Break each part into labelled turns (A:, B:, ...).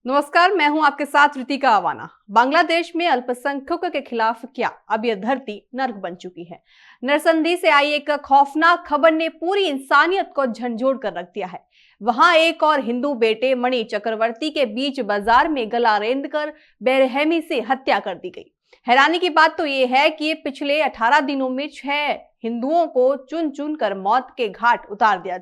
A: नमस्कार, मैं हूं आपके साथ ऋतिका अवाना। बांग्लादेश में अल्पसंख्यकों के खिलाफ क्या अब यह धरती नर्क बन चुकी है। नरसंदी से आई एक खौफनाक खबर ने पूरी इंसानियत को झंझोड़ कर रख दिया है। वहां एक और हिंदू बेटे मणि चक्रवर्ती के बीच बाजार में गला रेंद कर बेरहमी से हत्या कर दी गई। हैरानी की बात तो यह है कि पिछले 18 दिनों में 6 हिंदुओं को चुन चुन कर मौत के घाट उतार दिया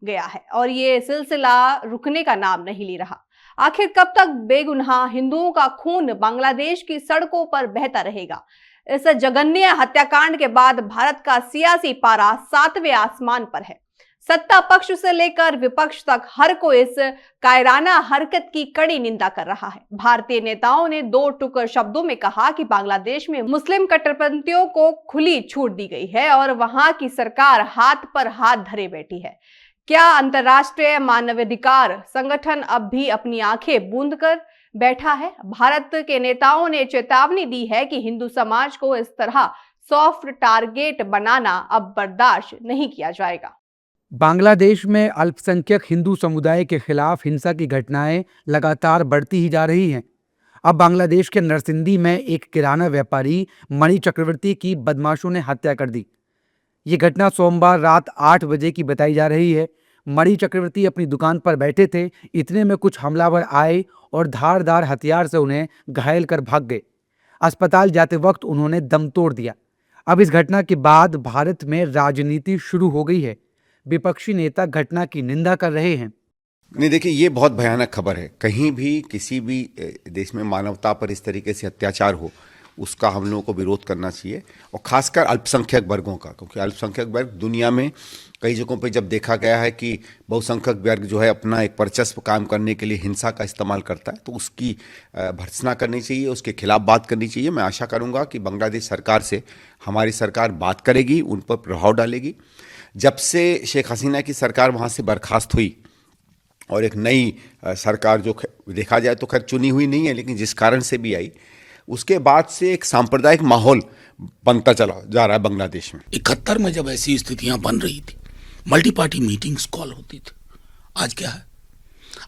A: गया है और ये सिलसिला रुकने का नाम नहीं ले रहा। आखिर कब तक बेगुनाह हिंदुओं का खून बांग्लादेश की सड़कों पर बहता रहेगा। इस जघन्य हत्याकांड के बाद भारत का सियासी पारा 7वें आसमान पर है। सत्ता पक्ष से लेकर विपक्ष तक हर कोई इस कायराना हरकत की कड़ी निंदा कर रहा है। भारतीय नेताओं ने 2 टुक शब्दों में कहा कि बांग्लादेश में मुस्लिम कट्टरपंथियों को खुली छूट दी गई है और वहां की सरकार हाथ पर हाथ धरे बैठी है। क्या अंतर्राष्ट्रीय मानवाधिकार संगठन अब भी अपनी आंखें बूंद कर बैठा है? भारत के नेताओं ने चेतावनी दी है कि हिंदू समाज को इस तरह सॉफ्ट टारगेट बनाना अब बर्दाश्त नहीं किया जाएगा।
B: बांग्लादेश में अल्पसंख्यक हिंदू समुदाय के खिलाफ हिंसा की घटनाएं लगातार बढ़ती ही जा रही हैं। अब बांग्लादेश के नरसिंदी में एक किराना व्यापारी मणि चक्रवर्ती की बदमाशों ने हत्या कर दी। ये घटना सोमवार रात 8 बजे की बताई जा रही है। मणि चक्रवर्ती अपनी दुकान पर बैठे थे, इतने में कुछ हमलावर आए और धारदार हथियार से उन्हें घायल कर भाग गए। अस्पताल जाते वक्त उन्होंने दम तोड़ दिया। अब इस घटना के बाद भारत में राजनीति शुरू हो गई है। विपक्षी नेता घटना की निंदा कर रहे हैं।
C: नहीं, देखिए, ये बहुत भयानक खबर है। कहीं भी किसी भी देश में मानवता पर इस तरीके से अत्याचार हो, उसका हम लोगों को विरोध करना चाहिए, और खासकर अल्पसंख्यक वर्गों का, क्योंकि अल्पसंख्यक वर्ग दुनिया में कई जगहों पे जब देखा गया है कि बहुसंख्यक वर्ग जो है अपना एक वर्चस्व काम करने के लिए हिंसा का इस्तेमाल करता है, तो उसकी भर्त्सना करनी चाहिए, उसके खिलाफ बात करनी चाहिए। मैं आशा करूंगा कि बांग्लादेश सरकार से हमारी सरकार बात करेगी, उन पर प्रभाव डालेगी। जब से शेख हसीना की सरकार वहाँ से बर्खास्त हुई और एक नई सरकार जो देखा जाए तो खैर चुनी हुई नहीं है, लेकिन जिस कारण से भी आई, उसके बाद से एक सांप्रदायिक माहौल बनता चला जा रहा है बांग्लादेश में।
D: 71 में जब ऐसी स्थितियां बन रही थी, मल्टी पार्टी मीटिंग्स कॉल होती थी। आज क्या है?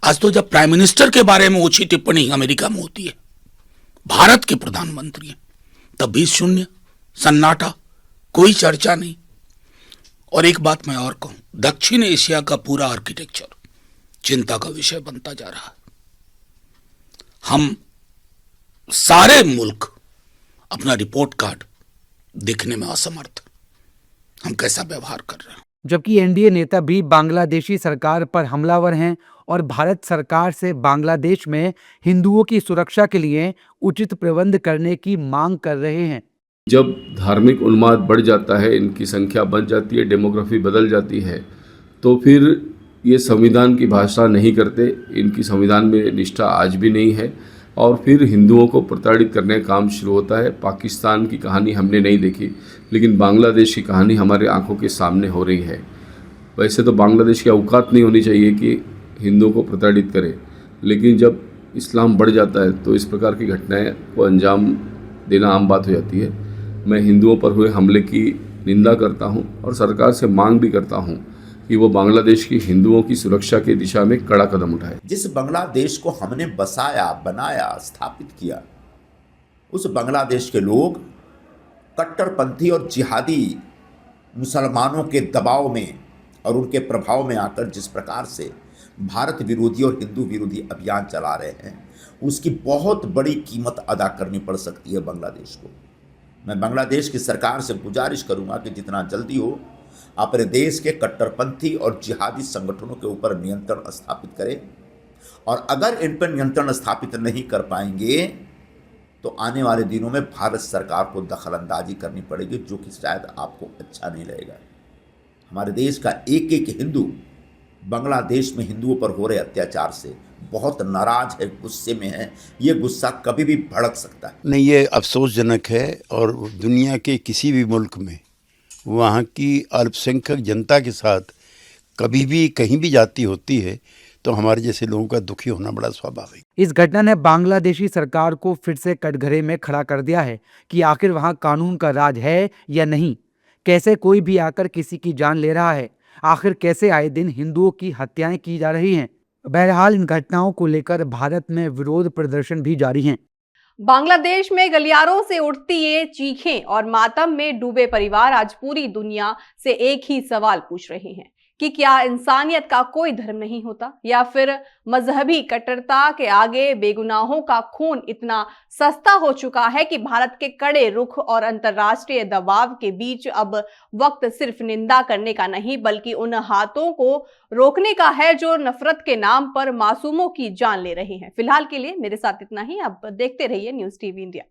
D: आज तो जब प्राइम मिनिस्टर के बारे में ऊंची टिप्पणी अमेरिका में होती है, भारत के प्रधानमंत्री हैं, तब भी शून्य, सन्नाटा, कोई चर्चा नहीं। और एक बात मैं और कहूं, दक्षिण एशिया का पूरा आर्किटेक्चर चिंता का विषय बनता जा रहा है। हम सारे मुल्क अपना रिपोर्ट कार्ड देखने में असमर्थ, हम कैसा व्यवहार कर रहे हैं।
B: जबकि एनडीए नेता भी बांग्लादेशी सरकार पर हमलावर हैं और भारत सरकार से बांग्लादेश में हिंदुओं की सुरक्षा के लिए उचित प्रबंध करने की मांग कर रहे हैं।
E: जब धार्मिक उन्माद बढ़ जाता है, इनकी संख्या बढ़ जाती है, डेमोग्राफी बदल जाती है, तो फिर ये संविधान की भाषा नहीं करते। इनकी संविधान में निष्ठा आज भी नहीं है और फिर हिंदुओं को प्रताड़ित करने का काम शुरू होता है। पाकिस्तान की कहानी हमने नहीं देखी, लेकिन बांग्लादेश की कहानी हमारे आंखों के सामने हो रही है। वैसे तो बांग्लादेश की औकात नहीं होनी चाहिए कि हिंदुओं को प्रताड़ित करे, लेकिन जब इस्लाम बढ़ जाता है तो इस प्रकार की घटनाएं को अंजाम देना आम बात हो जाती है। मैं हिंदुओं पर हुए हमले की निंदा करता हूं और सरकार से मांग भी करता हूं कि वो बांग्लादेश की हिंदुओं की सुरक्षा की दिशा में कड़ा कदम उठाए।
F: जिस बांग्लादेश को हमने बसाया, बनाया, स्थापित किया, उस बांग्लादेश के लोग कट्टरपंथी और जिहादी मुसलमानों के दबाव में और उनके प्रभाव में आकर जिस प्रकार से भारत विरोधी और हिंदू विरोधी अभियान चला रहे हैं, उसकी बहुत बड़ी कीमत अदा करनी पड़ सकती है बांग्लादेश को। मैं बांग्लादेश की सरकार से गुजारिश करूंगा कि जितना जल्दी हो अपने देश के कट्टरपंथी और जिहादी संगठनों के ऊपर नियंत्रण स्थापित करें, और अगर इन पर नियंत्रण स्थापित नहीं कर पाएंगे तो आने वाले दिनों में भारत सरकार को दखलंदाजी करनी पड़ेगी, जो कि शायद आपको अच्छा नहीं लगेगा। हमारे देश का एक एक हिंदू बांग्लादेश में हिंदुओं पर हो रहे अत्याचार से बहुत नाराज है, गुस्से में है। ये गुस्सा कभी भी भड़क सकता है।
G: नहीं, ये अफसोसजनक है, और दुनिया के किसी भी मुल्क में वहाँ की अल्पसंख्यक जनता के साथ कभी भी कहीं भी जाती होती है तो हमारे जैसे लोगों का दुखी होना बड़ा स्वाभाविक।
B: इस घटना ने बांग्लादेशी सरकार को फिर से कटघरे में खड़ा कर दिया है कि आखिर वहाँ कानून का राज है या नहीं। कैसे कोई भी आकर किसी की जान ले रहा है? आखिर कैसे आए दिन हिंदुओं की हत्याएं की जा रही हैं? बहरहाल इन घटनाओं को लेकर भारत में विरोध प्रदर्शन भी जारी हैं।
A: बांग्लादेश में गलियारों से उठती ये चीखें और मातम में डूबे परिवार आज पूरी दुनिया से एक ही सवाल पूछ रहे हैं कि क्या इंसानियत का कोई धर्म नहीं होता, या फिर मजहबी कट्टरता के आगे बेगुनाहों का खून इतना सस्ता हो चुका है कि भारत के कड़े रुख और अंतर्राष्ट्रीय दबाव के बीच अब वक्त सिर्फ निंदा करने का नहीं बल्कि उन हाथों को रोकने का है जो नफरत के नाम पर मासूमों की जान ले रहे हैं। फिलहाल के लिए मेरे साथ इतना ही। अब देखते रहिए न्यूज़ टीवी इंडिया।